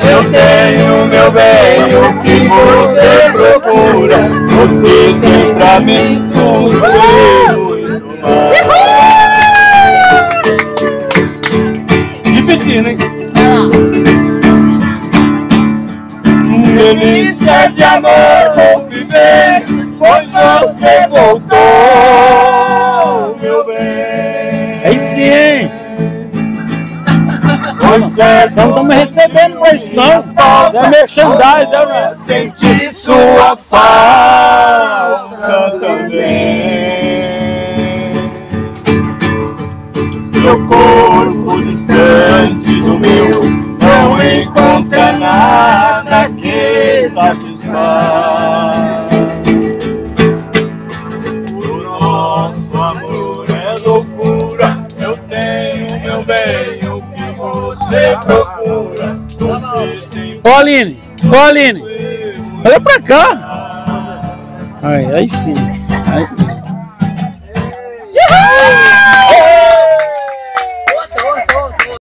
Eu tenho, meu bem, o que você procura. Você tem pra mim tudo e muito mais. Repetindo, hein? Delícia de amor vou viver, pois você voltou, meu bem. Aí sim, hein? Pois é, Então estamos recebendo uma estão. É merchandise, né? senti sua falta também. Meu corpo distante do meu não encontra nada que satisfaz. O nosso amor é loucura. Eu tenho, meu bem, o que você procura. Você tem Ô Aline, olha pra cá. Aí sim. Aí.